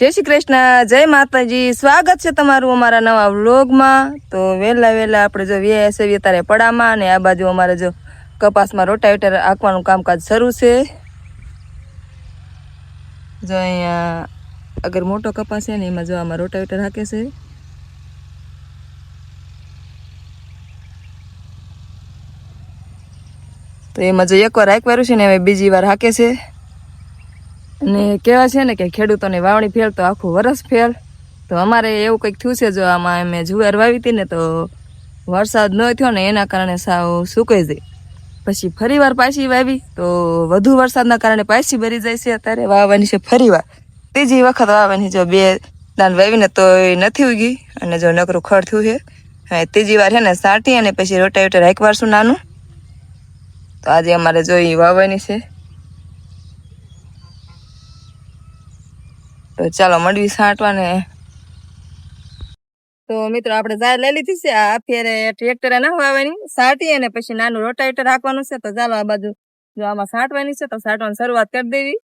जय श्री कृष्ण, जय माताजी। स्वागत है तमारू अमारा नवा व्लॉग में। तो वेला वेला आपणे जो व्याया से तारे पड़ामां ने आ बाजू अमारे जो कपास में रोटावेटर हांकवानुं कामकाज शरू छे। जो अहींया अगर मोटो कपास है ने एमां जो आमां रोटावेटर हाके छे। तो एमां जो एक वार हांकवार्युं छे ने हवे बीजी वार हाके छे। ने कहेवाय छे ने के खेडूतोने वावणी फेल तो आखुं वरस फेल। तो अमारे एवुं कंईक थयुं छे। जो आमां अमे जुवार वावी हती ने तो वरसाद न थयो ने एना कारणे साव सुकाई गई। पछी फरीवार पाછી वावी तो વધુ વરસાદના કારણે પાછી ભરી જાય છે। અત્યારે વાવવાની છે ફરીવાર, ત્રીજી વખત વાવવાની। જો બે દાન વાવીને તો નથી ઉગી અને જો નકરું ખડ થયું છે। હવે ત્રીજી વાર છે ને સાટી અને પછી રોટાવેટર હાંકવારશું નાનું। તો આજે અમારે જો ઈ વાવવાની છે। तो चलो मंडवी साटवा ने। तो मित्रों आपणे जार लई लीधी छे। आ फेरे ट्रेक्टर ना वावવાની साटी અને પછી નાનું રોટાવેટર હાંકવાનું છે। તો ચાલો આ બાજુ જો આમાં સાટવાની છે તો સાટવાની શરૂઆત કરી દેવી।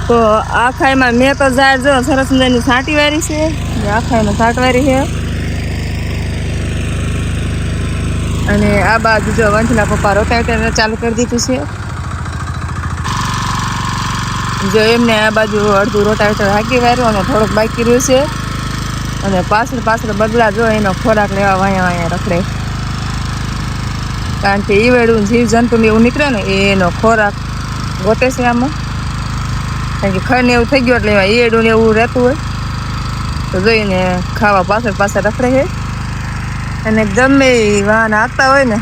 तो आखाई में मैं तो जार जो सरस मजानी साटी वारी छे। आखाई में साटवारी है अने आ बाजू जो वंशना पप्पा रोटावेटर चालू कर दीधुं छे। जो एमने आ बाजू अर्धुं रोटावेटर हांकी वार्युं अने थोड़ोक बाकी रह्युं छे। अने पाछळ पाछळ बगला जो एनो खोराक लेवा वाया वाया रखड़े। कारण के ईवेडुं जीव जंतु ने एवुं निकळे ने एनो खोराक गोते छे आमां। कारण के खड़ ने एवुं थई गयुं एटले एमां ईयडुं ने एवुं रहेतुं होय तो जोईने खावा पाछळ पाछळ रखड़े छे। अने गमे वाहन हांकता होय ने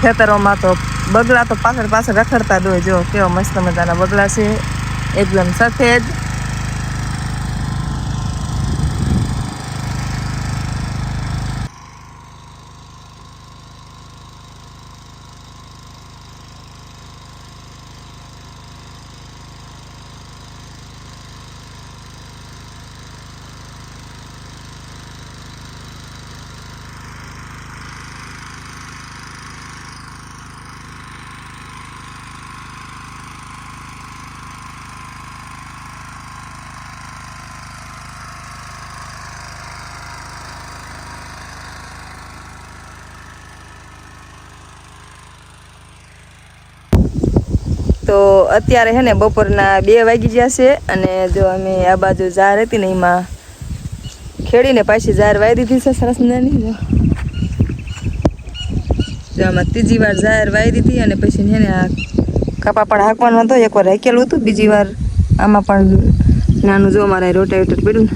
खेतरोमां तो बगला तो पाछळ पाछळ रखड़ता ज होय। जो केवा मस्त मजाना बगला छे, एकदम सफेद। तो अत्यारे है ने बपोरना 2 वागी गया छे। अने जो अमे आ बाजू जार हती ने एमां खेडीने पाછી जार वाई दीधी छे सरस मजानी। जो आमां तीजी वार जार वाई दीधी अने पछी ने आ कपा पण हांकवानो हतो। एक वार हांकेલું હતું, બીજી વાર આમાં પણ નાનું જો અમારે રોટાવેટર પડ્યું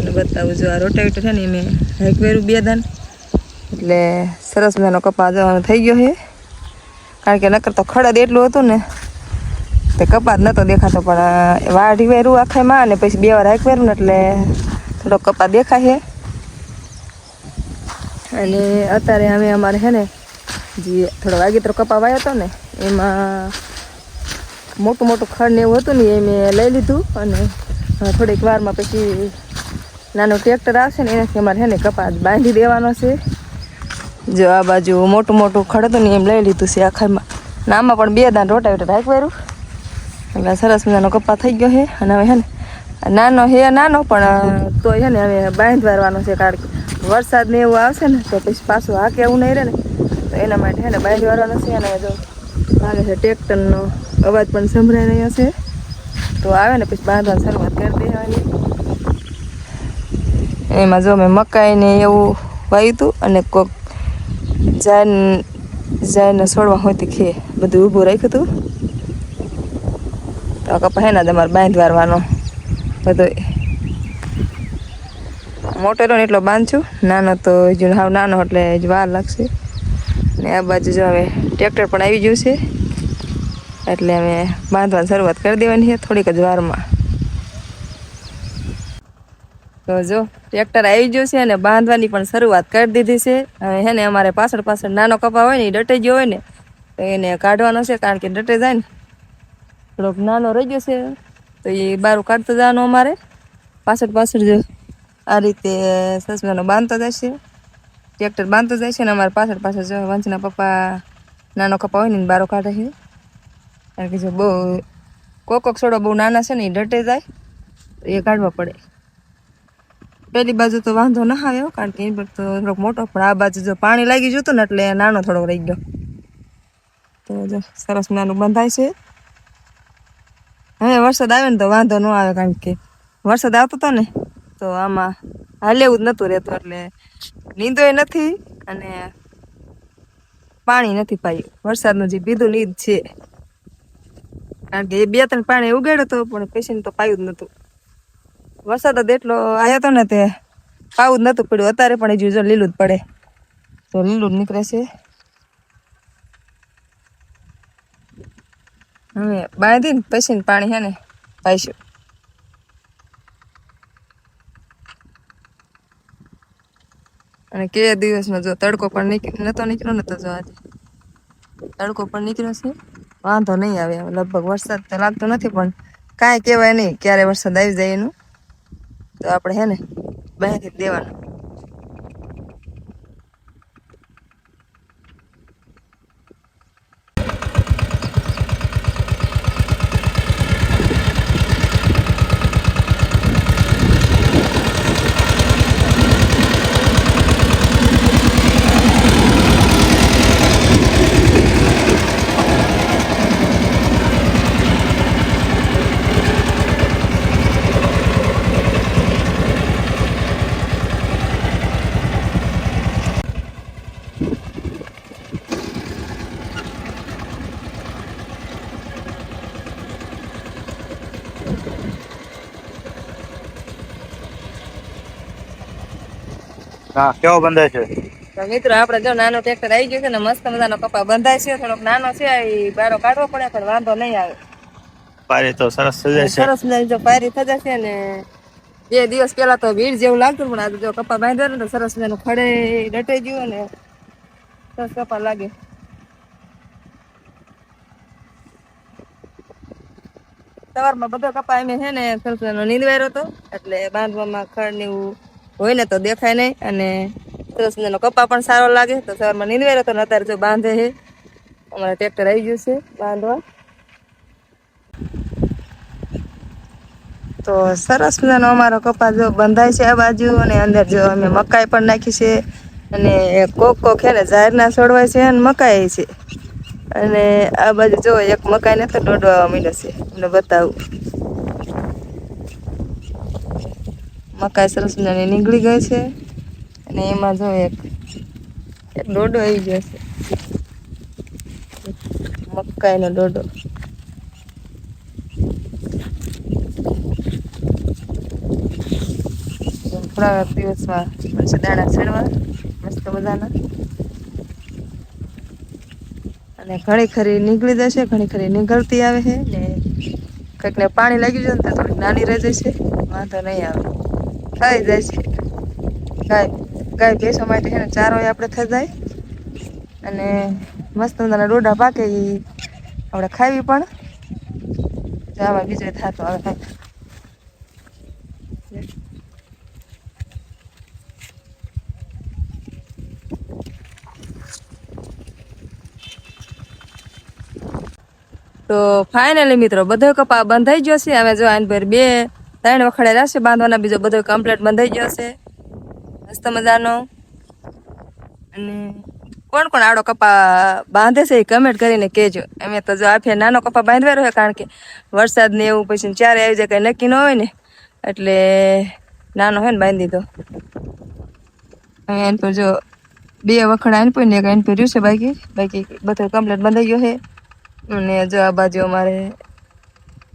અને બતાવું। જો આ રોટાવેટર છે ને મેં હાંકવેરું 2 દાન એટલે સરસ મજાનો કપા જવાનો થઈ ગયો છે। કારણ કે નકર તો ખડદ એટલું હતું ને તે કપાસ નતો દેખાતો। પણ વાઢી વેરું આખામાં અને પછી 2 વાર હાંકવેરું ને એટલે થોડો કપા દેખાય છે। અને અત્યારે અમે અમારે છે ને જે થોડો વાગીત્રો કપા વાયો હતો ને એમાં મોટું મોટું ખડ ને એવું હતું ને એ મેં લઈ લીધું અને થોડીક વારમાં પછી નાનું ટ્રેક્ટર આવશે ને એનાથી અમારે છે ને કપા બાંધી દેવાનો છે. જો આ બાજુ મોટું મોટું ખડ હતું ને એમ લઈ લીધું છે આખામાં. આમાં પણ 2 દાણ રોટાવેટર હાંકવાયું એટલે સરસ મજાનો કપા થઈ ગયો છે. અને હવે છે ને નાનો પણ તો છે ને હવે બાંધવાનો છે, કારણ કે વરસાદ ને એવું આવશે ને તો પછી પાછું હાકે એવું નહીં રહે ને, તો એના માટે છે ને બાંધવાનો છે. અને જો લાગે છે ટ્રેક્ટરનો અવાજ પણ સંભળાઈ રહ્યો છે, તો આવે ને પછી બાંધવાની શરૂઆત કરી દેવાની. એમાં જો મેં મકાઈ ને એવું વાવ્યું હતું અને કોક જાયને છોડવા હોતી ખે બધું ઊભું રાખ્યું હતું. તો કપા હે ને તમારે બાંધવાનો બધો મોટો રહ્યો ને એટલો બાંધશું, નાનો તો હજુ હાવ નાનો એટલે હજુ વાર લાગશે. ને આ બાજુ જો હવે ટ્રેક્ટર પણ આવી ગયું છે એટલે અમે બાંધવાની શરૂઆત કરી દેવાની છે થોડીક જ વારમાં. તો જો ટ્રેક્ટર આવી ગયું છે અને બાંધવાની પણ શરૂઆત કરી દીધી છે. હવે હે ને અમારે પાછળ નાનો કપા હોય ને એ ડટાઈ ગયો હોય ને તો એને કાઢવાનો છે, કારણ કે ડટાઈ જાય ને થોડોક નાનો રહી ગયો છે તો એ બારું કાઢતો જવાનું અમારે. પાછળ જો આ રીતે સસમાનો બાંધતો જશે, ટ્રેક્ટર બાંધતો જાય છે ને અમારે પાછળ જો વંશના પપ્પા નાનો કપા હોય ને બારો કાઢે છે. કારણ કે જો બહુ કોક છોડો બહુ નાના છે ને એ ડટે જાય તો એ કાઢવા પડે. પેલી બાજુ તો વાંધો ના આવ્યો, કારણ કે એ પર તો થોડોક મોટો, પણ આ બાજુ જો પાણી લાગી ગયું હતું ને એટલે નાનો થોડોક રહી ગયો. તો જો સરસ નાનું બંધાય છે. હવે વરસાદ આવે ને તો વાંધો ન આવે, કારણ કે વરસાદ આવતો હતો ને તો આમાં હાલેવું જ નહોતું રહેતું, એટલે નીંદોય નથી અને પાણી નથી પાયું. વરસાદનું જે બીધું નીંદ છે, કારણ કે એ 2-3 પાણી ઉગાડ્યો હતો પણ પછી તો પાયું જ નહોતું. વરસાદ જ એટલો આવ્યો હતો ને તે પાવું જ નહોતું પડ્યું. અત્યારે પણ હજુ જો લીલું જ પડે તો લીલું જ નીકળે છે. હવે બાંધીને પછી પાણી છે ને પાઈશું. અને કે દિવસમાં જો તડકો પણ નતો નીકળ્યો ને તો જો આજે તડકો પણ નીકળ્યો છે. વાંધો નહીં આવે, લગભગ વરસાદ તો લાગતો નથી, પણ કાંઈ કહેવાય નહીં ક્યારે વરસાદ આવી જાય એનું. તો આપણે હે ને બાંધી દેવાનું. હા, કેવો બંધાય છે? તો મિત્રો આપણે જો નાનો ટ્રેક્ટર આવી ગયું છે ને મસ્ત મજાનો કપા બંધાય છે. થોડોક નાનો છે એ બારો કાઢવો પડે, પણ વાંધો નહીં આવે. પારી તો સરસ થઈ જાય છે. સરસ મજાની જો પાયરી થઈ જશે ને 2 દિવસ પહેલા તો ભીડ જેવું લાગતું, પણ આજે જો કપા બાંધ્યો ને તો સરસ મજાનું ખડે ડટાઈ ગયું ને સરસ કપા લાગે. સવારમાં બધો કપા એમ છે ને સરસ મજાનો નીંદવાયો હતો, એટલે બાંધવામાં ખડ ને એવું હોય ને તો દેખાય નહીં, અને સરસ મજાનો કપા પણ સારો લાગે. તો સવારમાં નીંદવાયો હતો ને અત્યારે જો બાંધે છે. અમારે ટ્રેક્ટર આવી ગયું છે બાંધવા. તો સરસ મજાનો અમારો કપા જો બંધાય છે આ બાજુ, અને અંદર જો અમે મકાઈ પણ નાખી છે. અને કોક છે ને ઝાડના છોડવાય છે અને મકાઈ છે. અને આ બાજુ જો એક મકાઈ ને તો દોડવા માંડ્યો છે, મને બતાવું. મકાઈ સરસ મજાની નીકળી ગઈ છે, અને એમાં જો એક ડોડો આવી ગયો છે, મકાઈનો ડોડો. થોડા દિવસમાં પછી દાણા છેડવા મસ્ત મજાના, અને ઘણી ખરી નીકળી જશે, ઘણી ખરી નીકળતી આવે છે. ને કંઈક ને પાણી લાગી જાય ને તો થોડીક નાની રહી જશે, વાંધો નહીં આવે, થઈ જાય છે. ગાય ભેંસો માટે છે ને ચારો આપણે થઈ જાય. અને મસ્ત મજાના ડોડા પાકે એ આપણે ખાવી પણ આમાં બીજો થતો આવે. તો ફાઇનલી મિત્રો બધો કપા બંધાઈ ગયો છે. હવે જો આને પર 2-3 વખડે રહેશે બાંધવાના, બીજો બધો કમ્પ્લીટ બંધાઈ ગયો છે મસ્ત મજાનો. અને કોણ કોણ આડો કપા બાંધે છે એ કમેન્ટ કરીને કહેજો. અમે તો જો આફે નાનો કપા બાંધવાનો હોય, કારણ કે વરસાદ ને એવું પછી ચારે આવી જાય કંઈ નક્કી ન હોય ને, એટલે નાનો હોય ને બાંધી દીધો. હવે એન પર જો 2 વખડા આને પર ને એક આને પર રહ્યું છે, બાકી બધો કમ્પ્લીટ બંધાઈ ગયો છે. અને જો આ બાજુ અમારે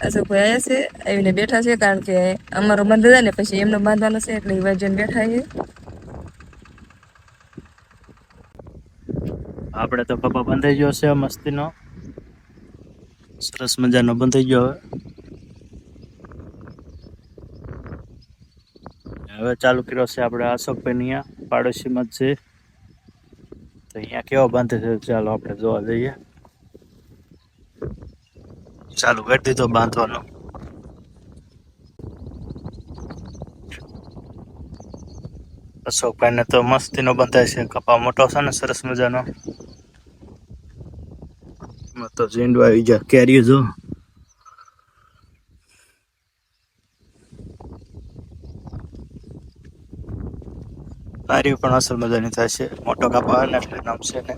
અશોકભાઈ આવ્યા છે, આવીને બેઠા છે, કારણ કે અમારો બંધ જાય ને પછી એમનો બાંધવાનો છે, એટલે એ વાજન બેઠા છે. આપણે તો કપા બંધાઈ ગયો છે મસ્તીનો, સરસ મજાનો બંધાઈ ગયો. હવે ચાલુ કર્યો છે આપણે અશોકભાઈ અહીંયા પાડોશીમાં જ છે, તો અહીંયા કેવો બાંધે છે ચાલો આપણે જોવા જઈએ. ચાલુ કરી દીધો બાંધવાનો. અશોકભાઈ ને તો મસ્તીનો બંધાય છે, કપા મોટો છે ને સરસ મજાનો. તો ઝીંડવા આવી ગયા, કેરી જો કારી પણ અસલ મજાની થાય છે. મોટો કપા ને એટલે નામ છે ને.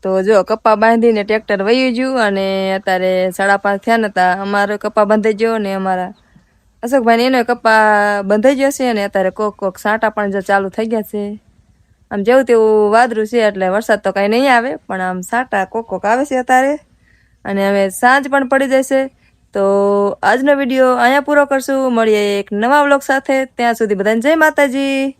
તો જો કપા બાંધીને ટ્રેક્ટર વયું ગયું અને અત્યારે 5:30 થયા નતા. અમારો કપા બંધાઈ ગયો ને અમારા અશોકભાઈ એનો કપા બંધાઈ ગયો છે. અને અત્યારે કોક સાંટા પણ જો ચાલુ થઈ ગયા છે. આમ જેવું તેવું વાદળું છે, એટલે વરસાદ તો કાંઈ નહીં આવે, પણ આમ સાંટા કોક આવે છે અત્યારે. અને હવે સાંજ પણ પડી જશે. તો આજનો વિડીયો અહીંયા પૂરો કરશું. મળીએ એક નવા વ્લોગ સાથે. ત્યાં સુધી બધાને જય માતાજી.